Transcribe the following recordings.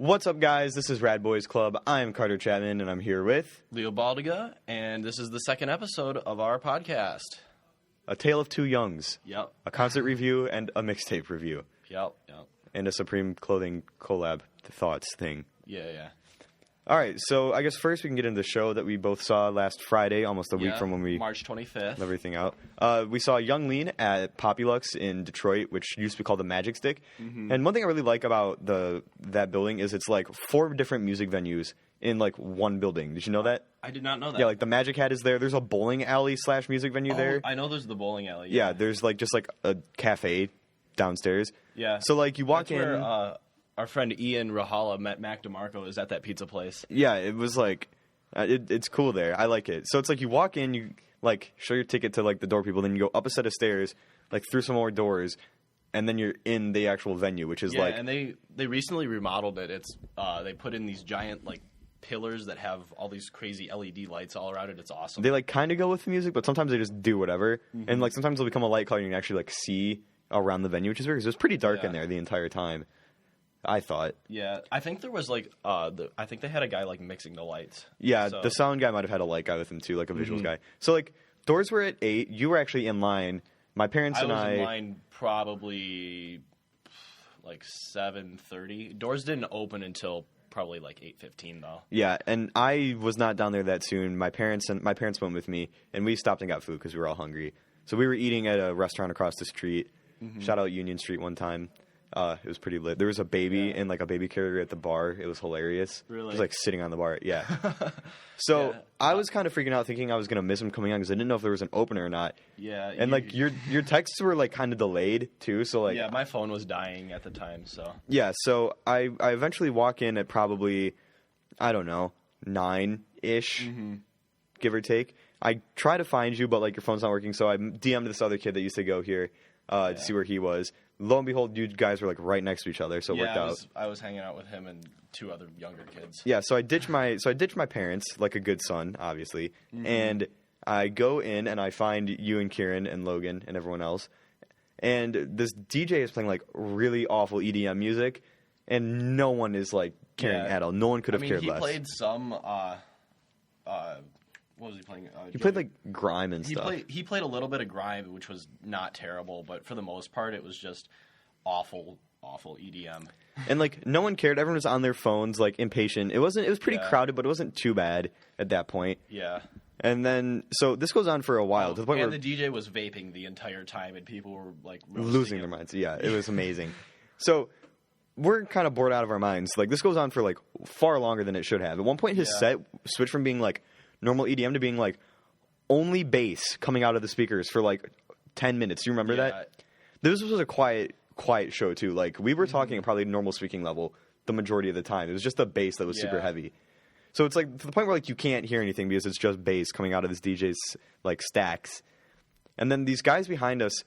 What's up, guys? This is Rad Boys Club. I am Carter Chapman, and I'm here with Leo Baldiga, and this is the second episode of our podcast. A Tale of Two Youngs. Yep. A concert review and a mixtape review. Yep. And a Supreme Clothing collab thoughts thing. Yeah. All right, so I guess first we can get into the show that we both saw last Friday, almost a week from when we... March 25th. Everything out. We saw Young Lean at Populux in Detroit, which used to be called the Magic Stick. Mm-hmm. And one thing I really like about that building is it's like 4 different music venues in like one building. Did you know that? I did not know that. Yeah, like the Magic Hat is there. There's a bowling alley / music venue there. I know there's the bowling alley. Yeah, there's like just like a cafe downstairs. Yeah. So like you walk That's in... where, our friend Ian Rahala met Mac DeMarco is at that pizza place. Yeah, it was like, it's cool there. I like it. So it's like you walk in, you like show your ticket to like the door people, then you go up a set of stairs, like through some more doors, and then you're in the actual venue, which is like... and they recently remodeled it. It's they put in these giant like pillars that have all these crazy LED lights all around it. It's awesome. They like kind of go with the music, but sometimes they just do whatever. Mm-hmm. And like sometimes they'll become a light color and you can actually like see around the venue, which is weird because it was pretty dark in there the entire time. I thought. Yeah, I think there was like I think they had a guy like mixing the lights. Yeah, so. The sound guy might have had a light guy with him too, like a visuals guy. So like doors were at 8. You were actually in line. My parents and I was in line probably like 7:30. Doors didn't open until probably like 8:15 though. Yeah, and I was not down there that soon. My parents went with me, and we stopped and got food because we were all hungry. So we were eating at a restaurant across the street. Mm-hmm. Shout out Union Street one time. It was pretty lit. There was a baby in like a baby carrier at the bar. It was hilarious. Really? It was like sitting on the bar. Yeah. So I was kind of freaking out, thinking I was gonna miss him coming on because I didn't know if there was an opener or not. Yeah. And like your texts were like kind of delayed too. So like my phone was dying at the time. So yeah. So I eventually walk in at probably 9-ish, give or take. I try to find you, but like your phone's not working. So I DM'd this other kid that used to go here to see where he was. Lo and behold, you guys were like right next to each other, so it worked out. I was hanging out with him and 2 other younger kids. Yeah, so I ditched my parents like a good son, obviously, and I go in and I find you and Kieran and Logan and everyone else, and this DJ is playing like really awful EDM music, and no one is like caring at all. No one could have cared less. He played some. What was he playing? He played like grime and stuff. He played a little bit of grime, which was not terrible, but for the most part, it was just awful EDM. And like no one cared. Everyone was on their phones, like impatient. It was pretty crowded, but it wasn't too bad at that point. Yeah. And then so this goes on for a while to the point where the DJ was vaping the entire time, and people were like losing their minds. Yeah, it was amazing. So we're kind of bored out of our minds. Like this goes on for like far longer than it should have. At one point, his set switched from being like normal EDM to being like only bass coming out of the speakers for like 10 minutes. Do you remember that? This was a quiet show too. Like we were talking at probably normal speaking level the majority of the time. It was just the bass that was super heavy. So it's like to the point where like you can't hear anything because it's just bass coming out of this DJ's like stacks. And then these guys behind us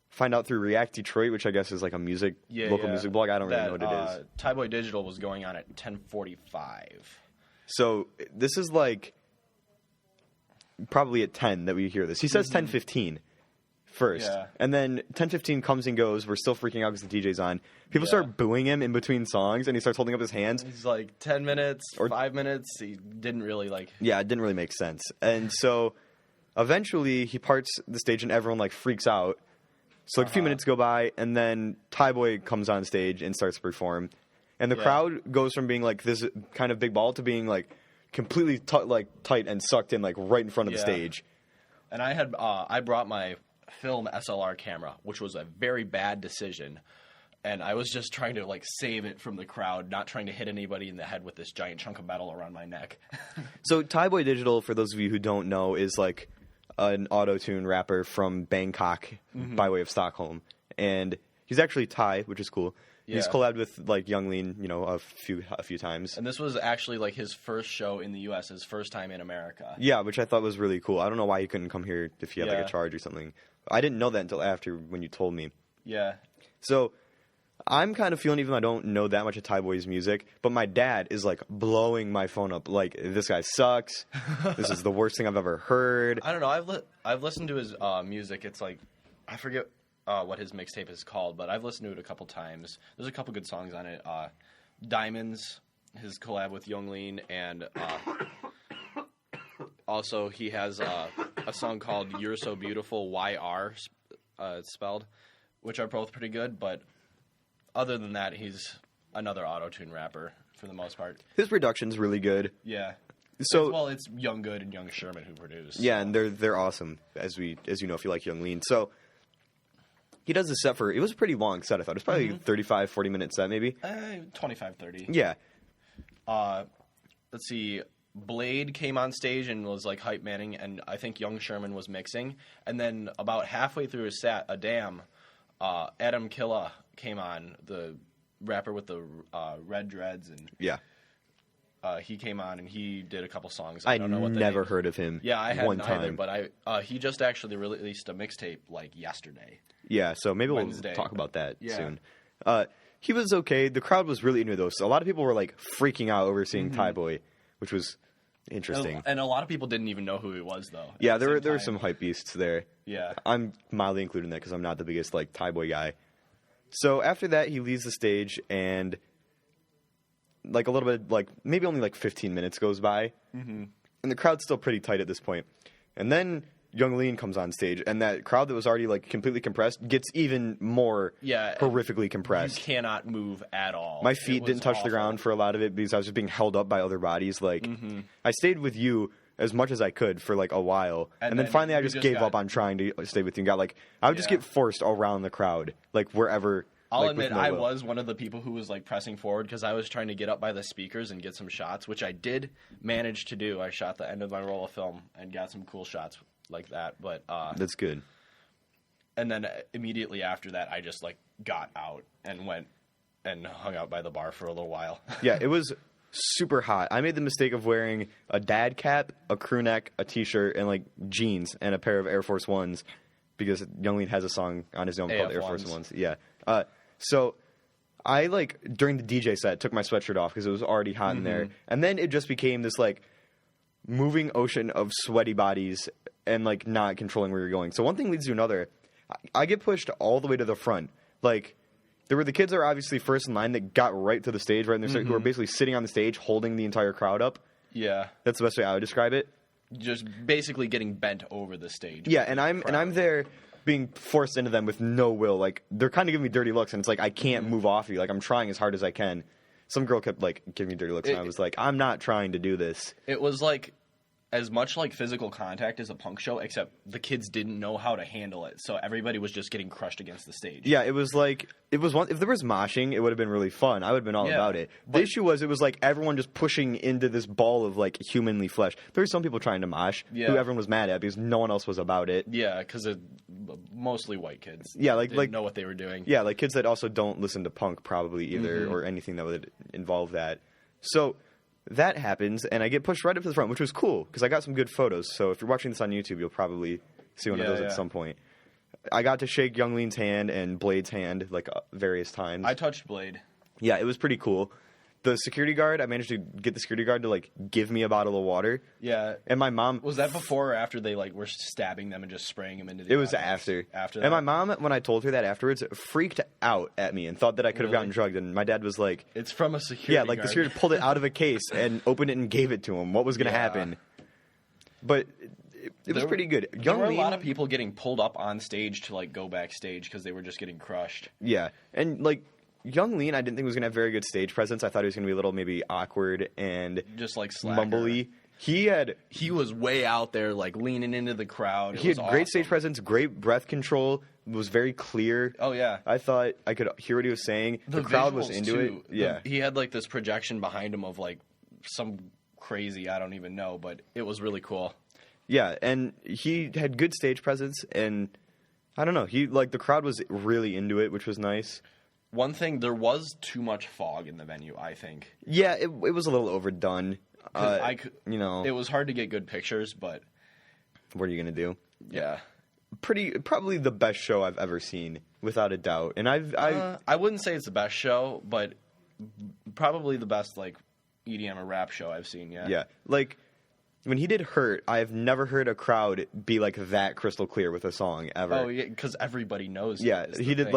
find out through React Detroit, which I guess is like a local music blog. I don't really know what it is. Thai Boy Digital was going on at 10:45. So this is like probably at 10 that we hear this. He says 10:15 first. Yeah. And then 10:15 comes and goes. We're still freaking out because the DJ's on. People start booing him in between songs, and he starts holding up his hands. He's like 10 minutes or 5 minutes. He didn't really like... Yeah, it didn't really make sense. And so eventually he parts the stage, and everyone like freaks out. So like a few minutes go by, and then Thai Boy comes on stage and starts to perform. And the crowd goes from being like this kind of big ball to being like completely tight and sucked in like right in front of the stage. And I brought my film SLR camera, which was a very bad decision, and I was just trying to like save it from the crowd, not trying to hit anybody in the head with this giant chunk of metal around my neck. So Thai Boy Digital, for those of you who don't know, is like an auto-tune rapper from Bangkok by way of Stockholm, and he's actually Thai, which is cool. Yeah. He's collabed with like Young Lean, a few times. And this was actually like his first show in the U.S., his first time in America. Yeah, which I thought was really cool. I don't know why he couldn't come here if he had like a charge or something. I didn't know that until after when you told me. Yeah. So I'm kind of feeling, even though I don't know that much of Thai Boy's music, but my dad is like blowing my phone up. Like, this guy sucks. This is the worst thing I've ever heard. I don't know. I've listened to his music. It's like, I forget what his mixtape is called, but I've listened to it a couple times. There's a couple good songs on it. Diamonds, his collab with Young Lean, and also he has a song called You're So Beautiful, YR, spelled, which are both pretty good, but other than that, he's another auto-tune rapper for the most part. His production's really good. Yeah. So it's Young Good and Young Sherman who produce. Yeah, and they're awesome, as you know, if you like Young Lean. So he does the set it was a pretty long set, I thought. It was probably 35, 40-minute set, maybe. 25, 30. Yeah. Let's see. Blade came on stage and was like hype manning, and I think Young Sherman was mixing. And then about halfway through his set, Adam Killa came on, the rapper with the red dreads, and yeah. He came on and he did a couple songs. I don't know what never heard of him. Yeah, I hadn't either, time. but he just actually released a mixtape like yesterday. Yeah, so maybe Wednesday. We'll talk about that Yeah. soon. He was okay. The crowd was really into it, though. So a lot of people were like freaking out over seeing Thai Boy, which was interesting. And a lot of people didn't even know who he was, though. Yeah, there were some hype beasts there. Yeah. I'm mildly including that because I'm not the biggest like Thai Boy guy. So after that, he leaves the stage and like a little bit, like maybe only like 15 minutes goes by, and the crowd's still pretty tight at this point. And then Young Lean comes on stage, and that crowd that was already like completely compressed gets even more horrifically compressed. You cannot move at all. My feet didn't touch the ground for a lot of it because I was just being held up by other bodies. Like I stayed with you as much as I could for like a while, and then finally I just gave up on trying to stay with you. And got like I would just get forced around the crowd, like wherever. I'll admit I was one of the people who was like pressing forward because I was trying to get up by the speakers and get some shots, which I did manage to do. I shot the end of my roll of film and got some cool shots like that. But that's good. And then immediately after that, I just like got out and went and hung out by the bar for a little while. Yeah, it was super hot. I made the mistake of wearing a dad cap, a crew neck, a t-shirt, and like jeans and a pair of Air Force Ones because Young Lean has a song on his own called Air Force Ones. Yeah. So I, like, during the DJ set, took my sweatshirt off because it was already hot in there. And then it just became this, like, moving ocean of sweaty bodies and, like, not controlling where you're going. So one thing leads to another. I get pushed all the way to the front. Like, there were the kids that were obviously first in line that got right to the stage, right in their who were basically sitting on the stage holding the entire crowd up. Yeah. That's the best way I would describe it. Just basically getting bent over the stage. Yeah, and I'm there being forced into them with no will. Like, they're kind of giving me dirty looks, and it's like, I can't move off you. Like, I'm trying as hard as I can. Some girl kept, like, giving me dirty looks, and I was like, I'm not trying to do this. It was, like, as much like physical contact as a punk show, except the kids didn't know how to handle it, so everybody was just getting crushed against the stage. Yeah, it was like, if there was moshing, it would have been really fun. I would have been all about it. The issue was, it was like everyone just pushing into this ball of, like, humanly flesh. There were some people trying to mosh, who everyone was mad at because no one else was about it. Yeah, because mostly white kids. Yeah, didn't know what they were doing. Yeah, like kids that also don't listen to punk probably either, or anything that would involve that. So that happens, and I get pushed right up to the front, which was cool because I got some good photos. So if you're watching this on YouTube, you'll probably see one of those at some point. I got to shake Young Lean's hand and Blade's hand like various times. I touched Blade. Yeah, it was pretty cool. The security guard, I managed to get the security guard to like give me a bottle of water. Yeah. And my mom... Was that before or after they like were stabbing them and just spraying them into the It was audience? after. After that? And my mom, when I told her that afterwards, freaked out at me and thought that I could have gotten drugged. And my dad was like... It's from a security Yeah, like guard. the security pulled it out of a case and opened it and gave it to him. What was going to happen? But it was pretty good. There were a lot of people getting pulled up on stage to like go backstage because they were just getting crushed. Yeah. And like... Young Lean, I didn't think was going to have very good stage presence. I thought he was going to be a little maybe awkward and just like slacker. Mumbly. He was way out there, like leaning into the crowd. He had great stage presence, great breath control. Was very clear. Oh yeah, I thought I could hear what he was saying. The crowd was into it. Yeah, he had like this projection behind him of like some crazy, I don't even know, but it was really cool. Yeah, and he had good stage presence, and I don't know. He like the crowd was really into it, which was nice. One thing, there was too much fog in the venue, I think. Yeah, it was a little overdone. It was hard to get good pictures, but... What are you going to do? Yeah. Probably the best show I've ever seen, without a doubt. And I wouldn't say it's the best show, but probably the best, like, EDM or rap show I've seen, yeah. Yeah, like... When he did Hurt, I've never heard a crowd be like that crystal clear with a song ever. Oh, yeah, because everybody knows. Yeah, he did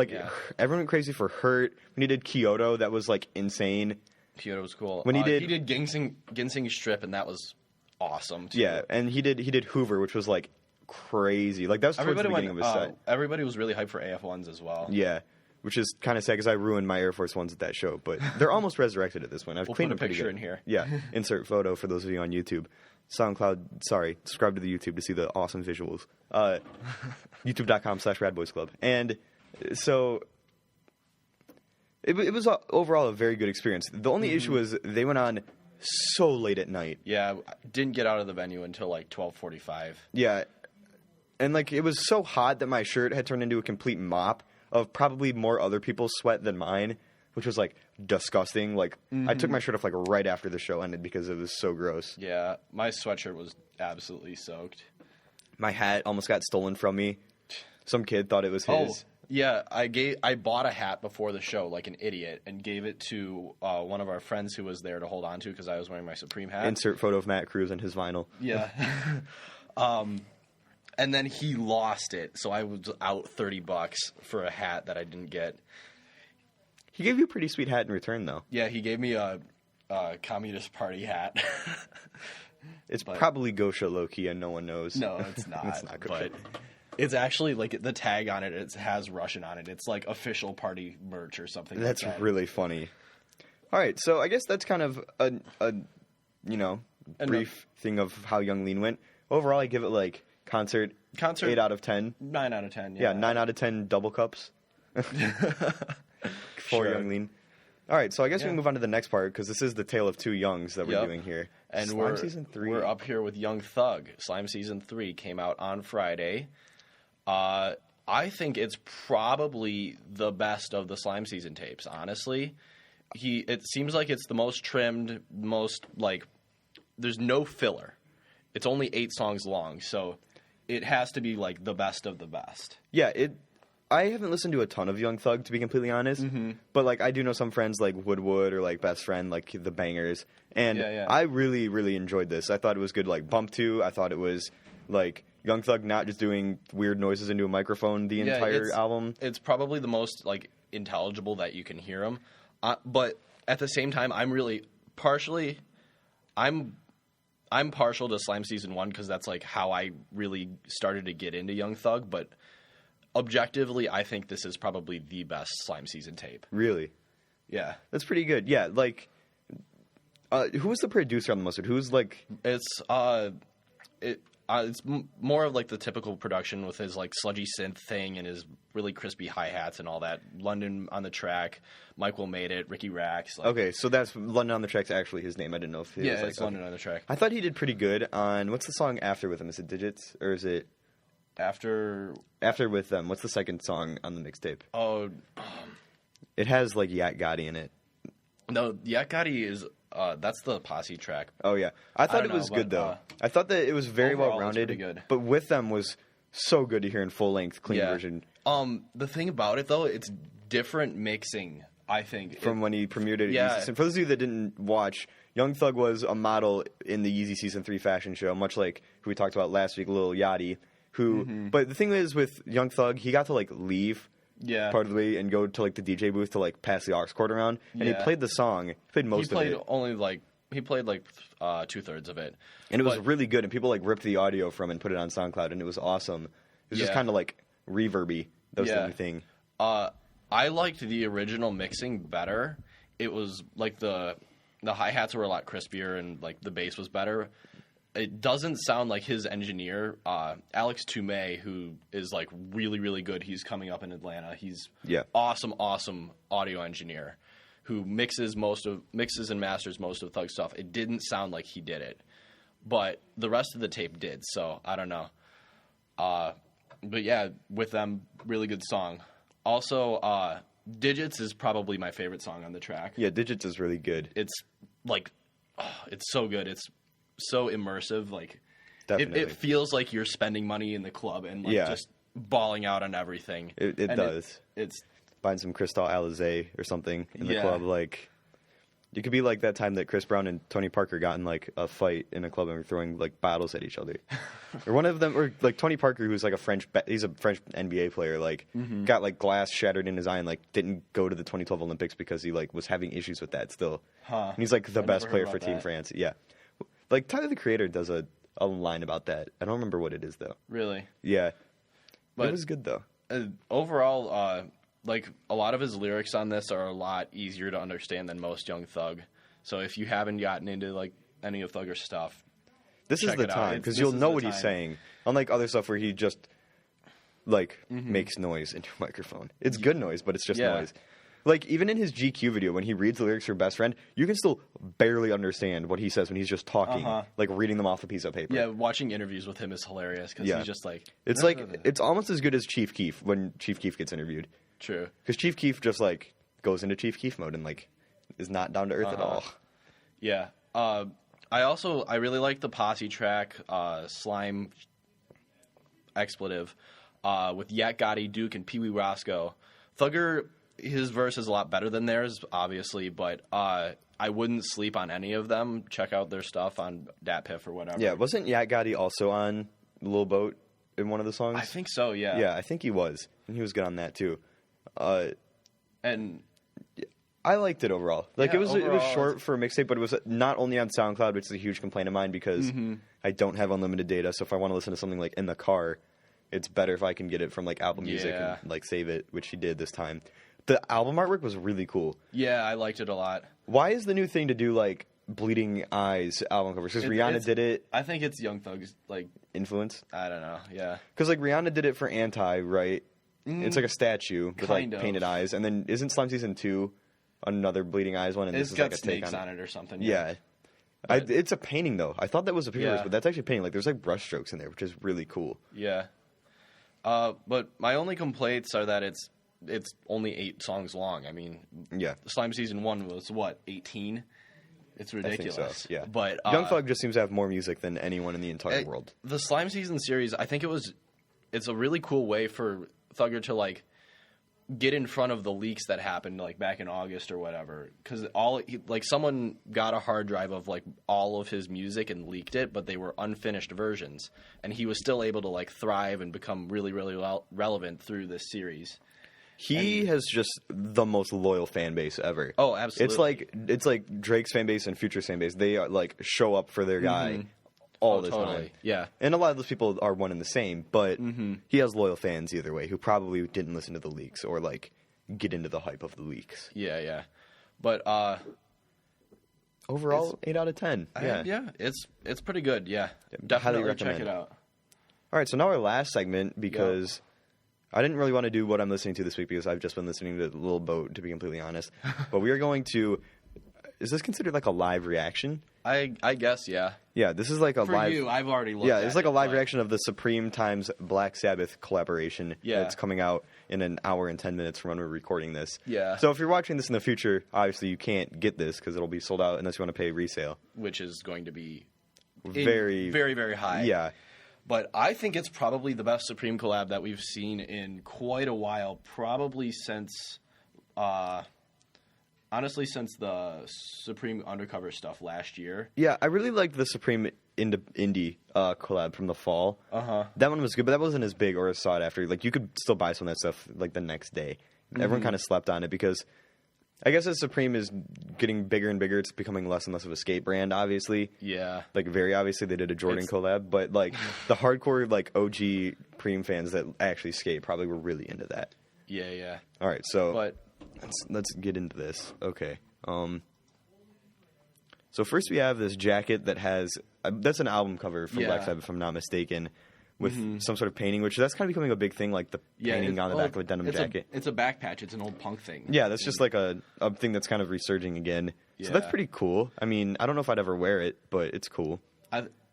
everyone went crazy for Hurt. When he did Kyoto, that was like insane. Kyoto was cool. When he did Ginseng Strip, and that was awesome too. Yeah, and he did Hoover, which was like crazy. Like that was towards the beginning of his set. Everybody was really hyped for AF1s as well. Yeah, which is kind of sad because I ruined my Air Force Ones at that show, but they're almost resurrected at this point. I've cleaned put a them picture in here. Yeah, insert photo for those of you on YouTube. SoundCloud, subscribe to the YouTube to see the awesome visuals. YouTube.com/RadBoysClub. And so it was overall a very good experience. The only issue was they went on so late at night. Yeah, didn't get out of the venue until like 12:45. Yeah, and like it was so hot that my shirt had turned into a complete mop of probably more other people's sweat than mine, which was like disgusting. Like I took my shirt off like right after the show ended because it was so gross. Yeah, my sweatshirt was absolutely soaked. My hat almost got stolen from me. Some kid thought it was his. Oh, yeah, I bought a hat before the show like an idiot and gave it to one of our friends who was there to hold on to because I was wearing my Supreme hat. Insert photo of Matt Cruz and his vinyl. Yeah. And then he lost it, so I was out $30 for a hat that I didn't get. He gave you a pretty sweet hat in return, though. Yeah, he gave me a Communist Party hat. It's probably Gosha low-key and no one knows. No, it's not. It's not Gosha. But it's actually, like, the tag on it, it has Russian on it. It's, like, official party merch or something That's like that. really funny. All right, so I guess that's kind of a brief thing of how Young Lean went. Overall, I give it, like, concert 8 out of 10. 9 out of 10, Yeah, 9 out of 10 double cups. For Young Lean. All right, so I guess we can move on to the next part because this is the tale of two Youngs that we're doing here. And Slime Season 3. We're up here with Young Thug. Slime Season 3 came out on Friday. I think it's probably the best of the Slime Season tapes, honestly. It seems like it's the most trimmed, most, like, there's no filler. It's only 8 songs long, so it has to be, like, the best of the best. Yeah, I haven't listened to a ton of Young Thug, to be completely honest. But, like, I do know some friends like Woodwood or, like, Best Friend, like, the bangers. And I really, really enjoyed this. I thought it was good, like, bump to. I thought it was, like, Young Thug not just doing weird noises into a microphone the entire album. It's probably the most, like, intelligible that you can hear him. But at the same time, I'm partial to Slime Season 1 because that's, like, how I really started to get into Young Thug. But objectively, I think this is probably the best Slime Season tape. Really? Yeah. That's pretty good. Yeah, like, who was the producer on the most? Who's, like... It's more of, like, the typical production with his, like, sludgy synth thing and his really crispy hi-hats and all that. London on the track, Mike Will Made It, Ricky Rax. Like, okay, so that's London on the Track's actually his name. I didn't know if he was, like... it's London on the Track. I thought he did pretty good on... What's the song after with him? Is it Digits? Or is it... After with them. What's the second song on the mixtape? Oh... It has, like, Yak Gotti in it. No, Yak Gotti is... that's the Posse track. Oh, yeah. I thought it was good, though. I thought that it was very well-rounded. Good. But with them was so good to hear in full-length, clean version. The thing about it, though, it's different mixing, I think. From when he premiered it at Yeezy Season. For those of you that didn't watch, Young Thug was a model in the Yeezy Season 3 fashion show, much like who we talked about last week, Lil Yachty. But the thing is, with Young Thug, he got to, like, leave part of the way and go to, like, the DJ booth to, like, pass the aux cord around. And he played the song. He played most of it. He played 2/3 of it. And it was really good. And people, like, ripped the audio from it and put it on SoundCloud. And it was awesome. It was just kind of, like, reverby. That was the only thing. I liked the original mixing better. It was, like, the hi-hats were a lot crispier and, like, the bass was better. It doesn't sound like his engineer, Alex Toomey, who is, like, really, really good. He's coming up in Atlanta. He's awesome audio engineer who mixes and masters most of Thug's stuff. It didn't sound like he did it, but the rest of the tape did, so I don't know. But, yeah, with them, really good song. Also, Digits is probably my favorite song on the track. Yeah, Digits is really good. It's, like, it's so good. It's so immersive, like it feels like you're spending money in the club and like just balling out on everything. It does. It's buying some Cristal Alizé or something in the club, like You could be like that time that Chris Brown and Tony Parker got in like a fight in a club and were throwing like bottles at each other. Or one of them, or like Tony Parker, who's like he's a French NBA player, like got like glass shattered in his eye and like didn't go to the 2012 Olympics because he like was having issues with that still. Huh. And he's like the best player for about Team that. France. Yeah. Like Tyler the Creator does a line about that. I don't remember what it is though. Really? Yeah. But it was good though. Overall, like a lot of his lyrics on this are a lot easier to understand than most Young Thug. So if you haven't gotten into like any of Thugger's stuff, This is check the it out. time because This you'll is know the what he's time. saying. Unlike other stuff where he just like makes noise into a microphone. It's good noise, but it's just Yeah. noise. Like even in his GQ video when he reads the lyrics for Best Friend, you can still barely understand what he says when he's just talking, like reading them off a piece of paper. yeah, watching interviews with him is hilarious because Yeah. he's just like It's like it's almost as good as Chief Keef when Chief Keef gets interviewed. true. Because Chief Keef just like goes into Chief Keef mode and like is not down to earth at all. Yeah. I really like the Posse track, Slime Expletive, with Yak Gotti, Duke, and Pee Wee Roscoe. Thugger, his verse is a lot better than theirs, obviously, but I wouldn't sleep on any of them. Check out their stuff on DatPiff or whatever. Yeah, wasn't Yak Gotti also on Lil Boat in one of the songs? I think so, yeah. Yeah, I think he was. And he was good on that too. And I liked it overall. Like Yeah, it was overall, short for a mixtape, but it was not only on SoundCloud, which is a huge complaint of mine because I don't have unlimited data. So if I want to listen to something like in the car, it's better if I can get it from like Apple Music Yeah. and like save it, which he did this time. The album artwork was really cool. yeah, I liked it a lot. Why is the new thing to do like Bleeding Eyes album covers? Because Rihanna did it. I think it's Young Thug's, like, Influence. I don't know, yeah. Because like Rihanna did it for Anti, right? It's like a statue with like Kind of. painted eyes, and then isn't Slime Season 2 another Bleeding Eyes one? And It's this is got like a take snakes on on it or something. Yeah. It's a painting though. I thought that was a picture, Yeah. but that's actually a painting. Like there's like brush strokes in there, which is really cool. Yeah. But my only complaints are that it's only 8 songs long. I mean, Yeah, Slime Season 1 was, what, 18? It's I think ridiculous. so. Yeah, But Young Thug just seems to have more music than anyone in the entire it- world. the Slime Season series, I think it's a really cool way for Thugger to, like, get in front of the leaks that happened, like, back in August or whatever. Because someone got a hard drive of, like, all of his music and leaked it, but they were unfinished versions. And he was still able to, like, thrive and become really, really relevant through this series. He has just the most loyal fan base ever. Oh, absolutely. It's like Drake's fan base and Future's fan base. They are like show up for their guy all the time. Yeah. And a lot of those people are one and the same, but he has loyal fans either way who probably didn't listen to the leaks or like get into the hype of the leaks. Yeah, yeah. But Overall, 8 out of 10. Yeah. it's pretty good. Yeah, highly definitely check recommend. it out. All right, so now our last segment because I didn't really want to do what I'm listening to this week because I've just been listening to Lil Boat, to be completely honest. But we are going to. Is this considered like a live reaction? I guess, yeah. Yeah, this is like a For live. you, I've already looked. Yeah, at it's like it, a live but- reaction of the Supreme times Black Sabbath collaboration. Yeah. It's coming out in an hour and 10 minutes from when we're recording this. Yeah. So if you're watching this in the future, obviously you can't get this because it'll be sold out unless you want to pay resale. which is going to be Very, very, very high. Yeah. But I think it's probably the best Supreme collab that we've seen in quite a while. Probably since, honestly, since the Supreme Undercover stuff last year. Yeah, I really liked the Supreme indie collab from the fall. Uh-huh. That one was good, but that wasn't as big or as sought after. Like, you could still buy some of that stuff, like, the next day. Everyone kind of slept on it because I guess as Supreme is getting bigger and bigger, it's becoming less and less of a skate brand, obviously. Yeah. Like, very obviously, they did a Jordan collab, but, like, the hardcore, like, OG Preem fans that actually skate probably were really into that. Yeah, yeah. All right, so But let's get into this. Okay. So first we have this jacket that has that's an album cover from Black Sabbath, if I'm not mistaken, with some sort of painting, which that's kind of becoming a big thing, like the painting on the back of a denim jacket. It's a back patch. It's an old punk thing. Yeah, that's just like a thing that's kind of resurging again. So that's Yeah. pretty cool. I mean, I don't know if I'd ever wear it, but it's cool.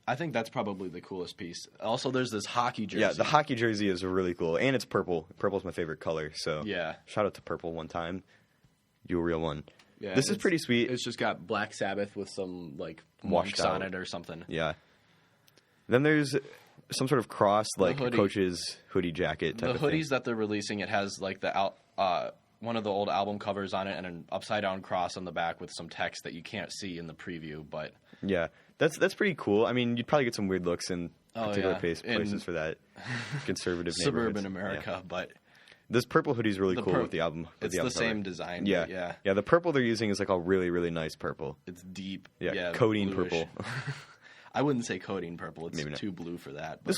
I think that's probably the coolest piece. Also, there's this hockey jersey. Yeah, the hockey jersey is really cool, and it's purple. Purple's my favorite color, so Yeah. shout out to Purple one time. You a real one. Yeah, This is it's- pretty sweet. It's just got Black Sabbath with some like Washed marks on out. it or something. Yeah. Then there's some sort of cross, like hoodie. Coach's hoodie jacket type The of hoodies thing. that they're releasing, it has like one of the old album covers on it and an upside-down cross on the back with some text that you can't see in the preview, but... Yeah, that's pretty cool. I mean, you'd probably get some weird looks in particular places for that conservative suburban America, yeah. but... This purple hoodie is really cool with the album. It's the same design. Yeah. Yeah, the purple they're using is like a really, really nice purple. It's deep. Yeah, codeine bluish. purple. I wouldn't say codeine purple. It's too blue for that. But.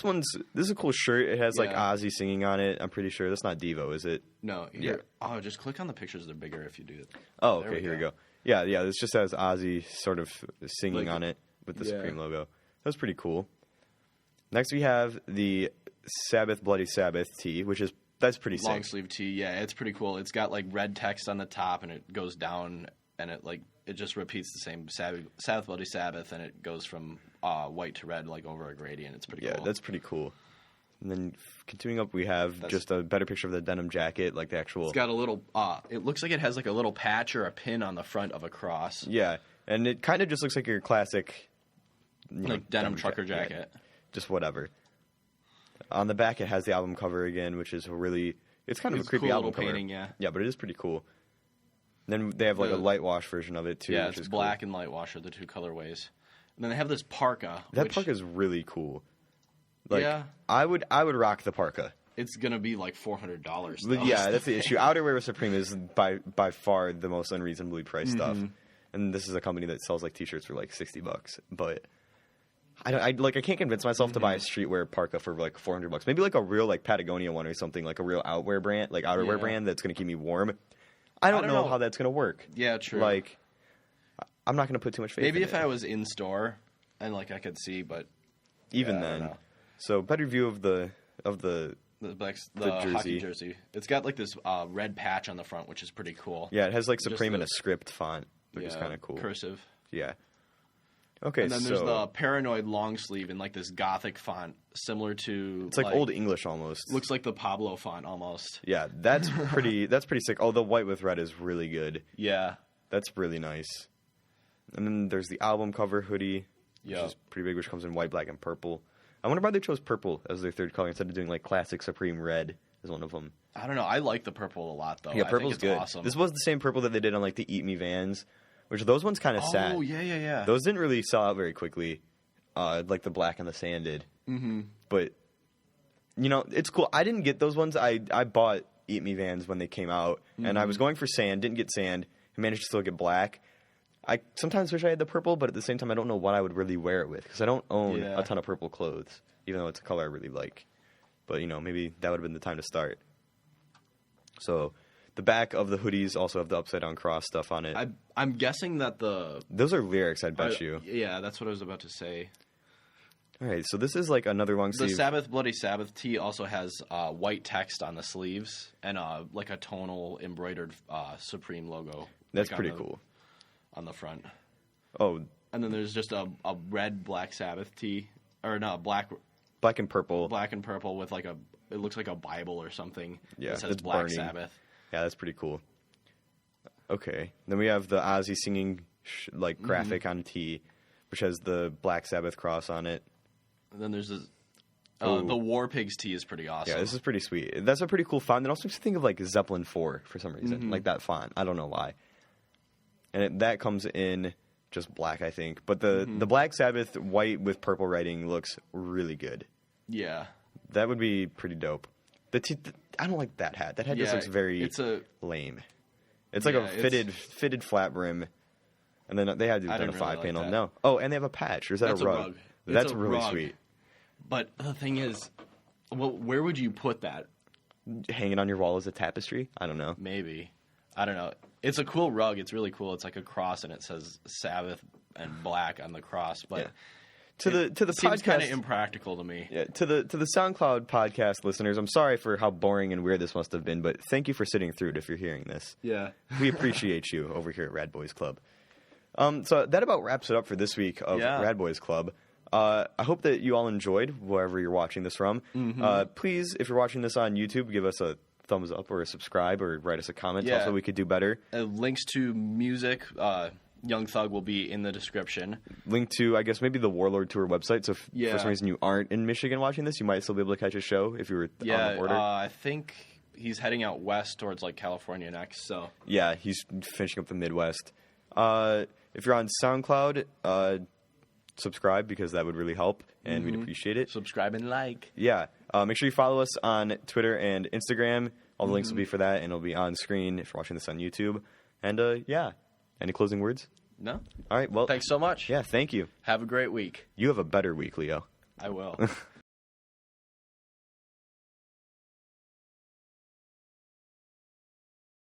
This is a cool shirt. It has like Ozzy singing on it. I'm pretty sure that's not Devo, is it? No. Here, oh, just click on the pictures. They're bigger if you do it. Oh, okay. Here we go. Yeah. This just has Ozzy sort of singing on it with the Supreme logo. That's pretty cool. Next we have the Sabbath Bloody Sabbath tee, which is that's pretty sick. Long sleeve tee. Yeah, it's pretty cool. It's got like red text on the top and it goes down and it just repeats the same Sabbath Bloody Sabbath and it goes from white to red like over a gradient. It's pretty cool. Yeah, that's pretty cool. And then continuing up, we have just a better picture of the denim jacket, like the actual. It's got a little. It looks like it has like a little patch or a pin on the front of a cross. Yeah, and it kind of just looks like your classic, denim trucker jacket. Yeah, just whatever. On the back, it has the album cover again, which is it's kind of a creepy cool album little cover. Painting, yeah. Yeah, but it is pretty cool. And then they have like a light wash version of it too. Yeah, which is black cool. and light wash are the two colorways. And then they have this parka. That parka is really cool. Like, yeah, I would rock the parka. It's gonna be like $400. Yeah, that's the issue. Outerwear with Supreme is by far the most unreasonably priced stuff, and this is a company that sells like T-shirts for like $60. But I can't convince myself to buy a streetwear parka for like $400. Maybe like a real like Patagonia one or something, like a real outerwear brand that's gonna keep me warm. I don't know how that's gonna work. Yeah, true. Like, I'm not gonna put too much faith. Maybe in if I was in store and like I could see, but even then. So better view of the jersey. Hockey jersey. It's got like this red patch on the front, which is pretty cool. Yeah, it has like Supreme in a script font, which is kind of cool. Cursive. Yeah. Okay, and then there's the Paranoid long sleeve in like this gothic font, similar to it's like Old English almost. Looks like the Pablo font almost. Yeah, that's pretty. That's pretty sick. Oh, the white with red is really good. Yeah, that's really nice. And then there's the album cover hoodie, which is pretty big, which comes in white, black, and purple. I wonder why they chose purple as their third color instead of doing like classic Supreme red as one of them. I don't know. I like the purple a lot though. Yeah, purple's good. Awesome. This was the same purple that they did on like the Eat Me Vans, which those ones kind of sat. Oh yeah. Those didn't really sell out very quickly, like the black and the sand did. Mm-hmm. But it's cool. I didn't get those ones. I bought Eat Me Vans when they came out, and I was going for sand. Didn't get sand. I managed to still get black. I sometimes wish I had the purple, but at the same time, I don't know what I would really wear it with because I don't own a ton of purple clothes, even though it's a color I really like. But, maybe that would have been the time to start. So, the back of the hoodies also have the upside-down cross stuff on it. I'm guessing that those are lyrics, I'd bet you. Yeah, that's what I was about to say. All right, so this is like another long sleeve. The Sabbath Bloody Sabbath tee also has white text on the sleeves and like a tonal embroidered Supreme logo. That's pretty cool. On the front. Oh. And then there's just a red Black Sabbath tee. Or no, black and purple. Black and purple with like it looks like a Bible or something. Yeah, that says Black Sabbath. Yeah, that's pretty cool. Okay. Then we have the Ozzy singing graphic on a tee, which has the Black Sabbath cross on it. And then there's this, the War Pigs tee is pretty awesome. Yeah, this is pretty sweet. That's a pretty cool font. It also makes me think of like Zeppelin 4 for some reason, like that font. I don't know why. And that comes in just black, I think. But the Black Sabbath white with purple writing looks really good. Yeah. That would be pretty dope. I don't like that hat. That hat just looks very lame. It's like a fitted flat brim. And then they had to do a 5 panel. Like no. Oh, and they have a patch. Or is that a rug? That's really sweet. But the thing is, where would you put that? Hang it on your wall as a tapestry? I don't know. Maybe. I don't know. It's a cool rug. It's really cool. It's like a cross, and it says Sabbath and black on the cross. But to the podcast, seems kind of impractical to me. Yeah. To the SoundCloud podcast listeners, I'm sorry for how boring and weird this must have been, but thank you for sitting through it. If you're hearing this, we appreciate you over here at Rad Boys Club. So that about wraps it up for this week of Rad Boys Club. I hope that you all enjoyed wherever you're watching this from. Please, if you're watching this on YouTube, give us a thumbs up or a subscribe or write us a comment. Tell us what we could do better. Links to music, Young Thug will be in the description. Link to, I guess, maybe the Warlord Tour website. So if for some reason you aren't in Michigan watching this, you might still be able to catch a show if you were on the border. I think he's heading out west towards like California next. So Yeah, he's finishing up the Midwest. If you're on SoundCloud, subscribe because that would really help, and we'd appreciate it. subscribe and like. Yeah. Make sure you follow us on Twitter and Instagram. All the links will be for that, and it'll be on screen if you're watching this on YouTube. And, yeah. Any closing words? No. All right. Well, Thanks so much. Yeah, thank you. Have a great week. You have a better week, Leo. I will.